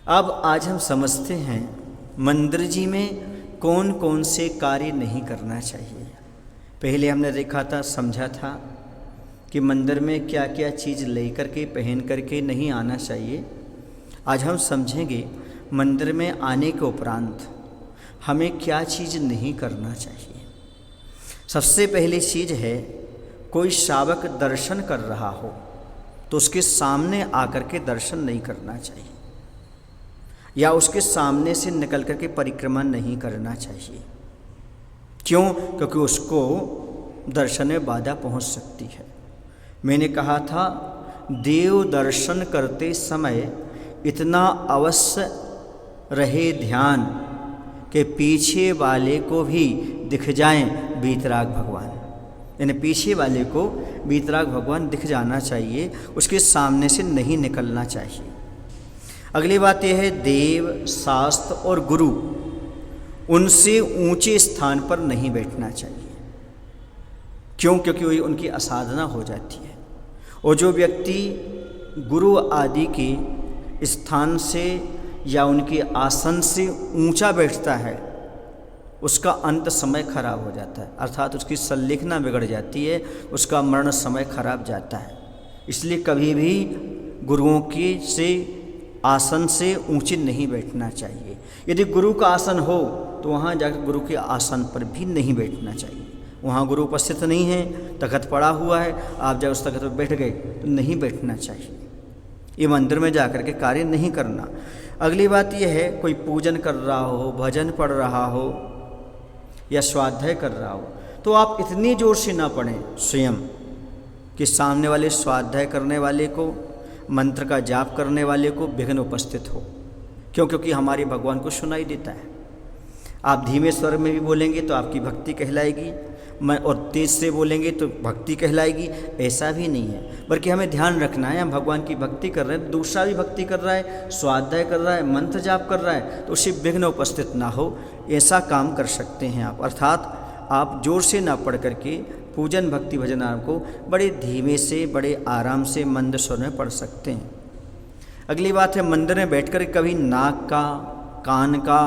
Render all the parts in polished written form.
अब आज हम समझते हैं मंदिर जी में कौन कौन से कार्य नहीं करना चाहिए। पहले हमने देखा था, समझा था कि मंदिर में क्या क्या चीज़ लेकर के पहन करके नहीं आना चाहिए। आज हम समझेंगे मंदिर में आने के उपरांत हमें क्या चीज़ नहीं करना चाहिए। सबसे पहली चीज़ है, कोई श्रावक दर्शन कर रहा हो तो उसके सामने आकर के दर्शन नहीं करना चाहिए, या उसके सामने से निकल कर के परिक्रमा नहीं करना चाहिए। क्यों? क्योंकि उसको दर्शन में बाधा पहुंच सकती है। मैंने कहा था, देव दर्शन करते समय इतना अवश्य रहे ध्यान कि पीछे वाले को भी दिख जाएं वीतराग भगवान, यानी पीछे वाले को वीतराग भगवान दिख जाना चाहिए, उसके सामने से नहीं निकलना चाहिए। अगली बात यह है, देव, शास्त्र और गुरु, उनसे ऊंचे स्थान पर नहीं बैठना चाहिए। क्यों? क्योंकि वही उनकी असाधना हो जाती है। और जो व्यक्ति गुरु आदि के स्थान से या उनके आसन से ऊंचा बैठता है, उसका अंत समय खराब हो जाता है, अर्थात उसकी संलेखना बिगड़ जाती है, उसका मरण समय खराब जाता है। इसलिए कभी भी गुरुओं के से आसन से ऊंचे नहीं बैठना चाहिए। यदि गुरु का आसन हो तो वहाँ जाकर गुरु के आसन पर भी नहीं बैठना चाहिए। वहाँ गुरु उपस्थित नहीं है, तख्त पड़ा हुआ है, आप जब उस तख्त पर बैठ गए तो नहीं बैठना चाहिए। ये मंदिर में जाकर के कार्य नहीं करना। अगली बात यह है, कोई पूजन कर रहा हो, भजन पढ़ रहा हो या स्वाध्याय कर रहा हो, तो आप इतनी जोर से ना पढ़ें स्वयं कि सामने वाले स्वाध्याय करने वाले को, मंत्र का जाप करने वाले को विघ्न उपस्थित हो। क्यों? क्योंकि हमारे भगवान को सुनाई देता है। आप धीमे स्वर में भी बोलेंगे तो आपकी भक्ति कहलाएगी, और तेज से बोलेंगे तो भक्ति कहलाएगी, ऐसा भी नहीं है। बल्कि हमें ध्यान रखना है, हम भगवान की भक्ति कर रहे हैं, दूसरा भी भक्ति कर रहा है, स्वाध्याय कर रहा है, मंत्र जाप कर रहा है, तो उससे विघ्न उपस्थित ना हो, ऐसा काम कर सकते हैं आप। अर्थात आप जोर से ना पढ़ करके पूजन भक्ति भजन को बड़े धीमे से, बड़े आराम से, मंद स्वर में पढ़ सकते हैं। अगली बात है, मंदिर में बैठकर कभी नाक का, कान का,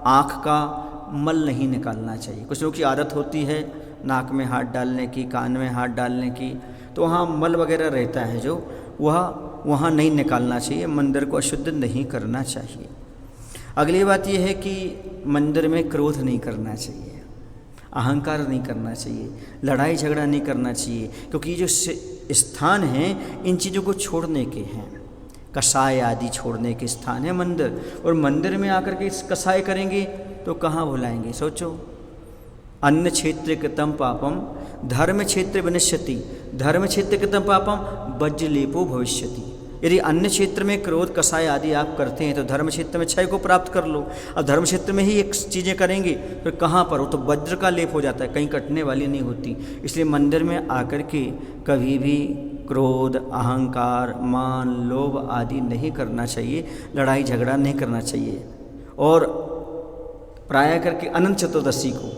आँख का मल नहीं निकालना चाहिए। कुछ लोगों की आदत होती है नाक में हाथ डालने की, कान में हाथ डालने की, तो वहाँ मल वगैरह रहता है जो वहाँ नहीं निकालना चाहिए। मंदिर को अशुद्ध नहीं करना चाहिए। अगली बात यह है कि मंदिर में क्रोध नहीं करना चाहिए, अहंकार नहीं करना चाहिए, लड़ाई झगड़ा नहीं करना चाहिए, क्योंकि ये जो स्थान हैं इन चीज़ों को छोड़ने के हैं। कसाय आदि छोड़ने के स्थान है मंदिर, और मंदिर में आकर के कसाय करेंगे तो कहाँ भुलाएंगे? सोचो, अन्य क्षेत्र कृतम पापम धर्म क्षेत्र विनश्यति, धर्म क्षेत्र कृतम पापम वज्रलेपो भविष्यति। यदि अन्य क्षेत्र में क्रोध, कसाय आदि आप करते हैं तो धर्म क्षेत्र में क्षय को प्राप्त कर लो। अब धर्म क्षेत्र में ही एक चीज़ें करेंगे फिर कहाँ पर हो? तो वज्र का लेप हो जाता है, कहीं कटने वाली नहीं होती। इसलिए मंदिर में आकर के कभी भी क्रोध, अहंकार, मान, लोभ आदि नहीं करना चाहिए, लड़ाई झगड़ा नहीं करना चाहिए। और प्राय करके अनंत चतुर्दशी को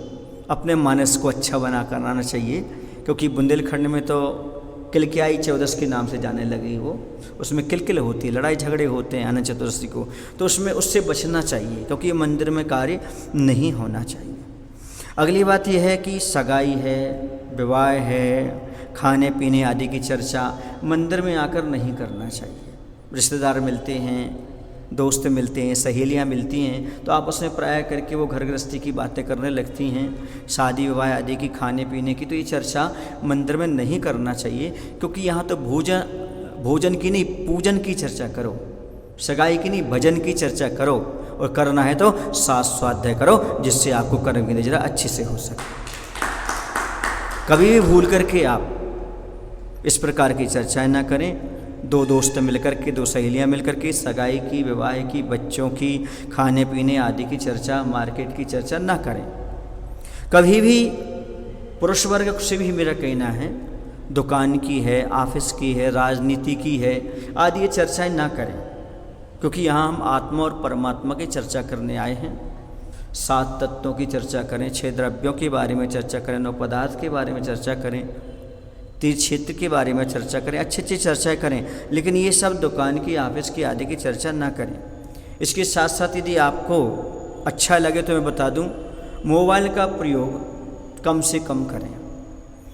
अपने मानस को अच्छा बना कर आना चाहिए, क्योंकि बुंदेलखंड में तो किलकियाई चौदस के नाम से जाने लगी वो, उसमें किलकिल होती है, लड़ाई झगड़े होते हैं अनंत चतुर्दशी को, तो उससे बचना चाहिए, क्योंकि ये मंदिर में कार्य नहीं होना चाहिए। अगली बात यह है कि सगाई है, विवाह है, खाने पीने आदि की चर्चा मंदिर में आकर नहीं करना चाहिए। रिश्तेदार मिलते हैं, दोस्त मिलते हैं, सहेलियां मिलती हैं, तो आपस में प्राय करके वो घर गृहस्थी की बातें करने लगती हैं, शादी विवाह आदि की, खाने पीने की, तो ये चर्चा मंदिर में नहीं करना चाहिए। क्योंकि यहाँ तो भोजन की नहीं, पूजन की चर्चा करो, सगाई की नहीं, भजन की चर्चा करो, और करना है तो स्वाध्याय करो, जिससे आपको कर्म की नजर अच्छे से हो सके। कभी भी भूल करके आप इस प्रकार की चर्चाएं ना करें। दो दोस्त मिलकर के, दो सहेलियां मिलकर के सगाई की, विवाह की, बच्चों की, खाने पीने आदि की चर्चा, मार्केट की चर्चा ना करें। कभी भी पुरुष वर्ग से भी मेरा कहना है, दुकान की है, ऑफिस की है, राजनीति की है आदि ये चर्चाएं ना करें, क्योंकि यहाँ हम आत्मा और परमात्मा की चर्चा करने आए हैं। 7 तत्वों की चर्चा करें, 6 द्रव्यों के बारे में चर्चा करें, 9 पदार्थ के बारे में चर्चा करें, तीर्थ क्षेत्र के बारे में चर्चा करें, अच्छी अच्छी चर्चाएं करें, लेकिन ये सब दुकान की, ऑफिस की आदि की चर्चा ना करें। इसके साथ साथ यदि आपको अच्छा लगे तो मैं बता दूं, मोबाइल का प्रयोग कम से कम करें।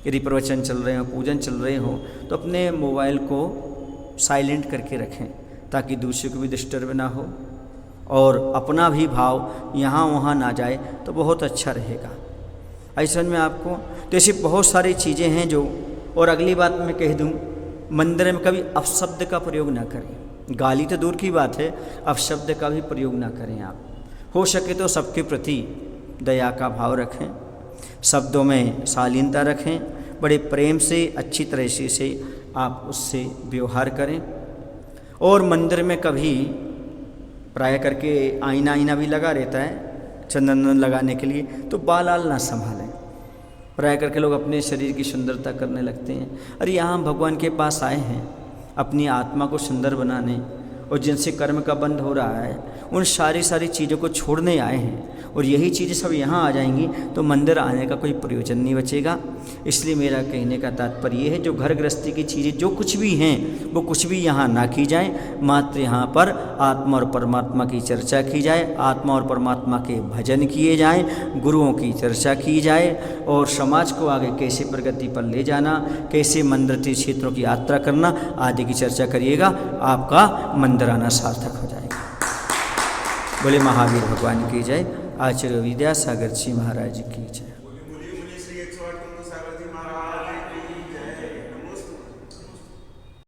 यदि प्रवचन चल रहे हो, पूजन चल रहे हो, तो अपने मोबाइल को साइलेंट करके रखें ताकि दूसरे को भी डिस्टर्ब ना हो और अपना भी भाव यहाँ वहाँ ना जाए, तो बहुत अच्छा रहेगा। ऐसा में आपको तो ऐसी बहुत सारी चीज़ें हैं जो, और अगली बात मैं कह दूँ, मंदिर में कभी अपशब्द का प्रयोग ना करें। गाली तो दूर की बात है, अपशब्द का भी प्रयोग ना करें। आप हो सके तो सबके प्रति दया का भाव रखें, शब्दों में शालीनता रखें, बड़े प्रेम से अच्छी तरह से आप उससे व्यवहार करें। और मंदिर में कभी प्राय करके आईना भी लगा रहता है चंदन लगाने के लिए, तो बाल ना संभालें। प्राय करके लोग अपने शरीर की सुंदरता करने लगते हैं। अरे यहाँ भगवान के पास आए हैं अपनी आत्मा को सुंदर बनाने, और जिनसे कर्म का बंध हो रहा है उन सारी चीज़ों को छोड़ने आए हैं, और यही चीज़ें सब यहाँ आ जाएंगी तो मंदिर आने का कोई प्रयोजन नहीं बचेगा। इसलिए मेरा कहने का तात्पर्य ये है, जो घर गृहस्थी की चीज़ें जो कुछ भी हैं वो कुछ भी यहाँ ना की जाए, मात्र यहाँ पर आत्मा और परमात्मा की चर्चा की जाए, आत्मा और परमात्मा के भजन किए जाएं, गुरुओं की चर्चा की जाए, और समाज को आगे कैसे प्रगति पर ले जाना, कैसे मंदिर तीर्थ क्षेत्रों की यात्रा करना आदि की चर्चा करिएगा, आपका मंदिर आना सार्थक हो जाएगा। बोले महावीर भगवान की जय। आचार्य विद्यासागर जी महाराज की जय।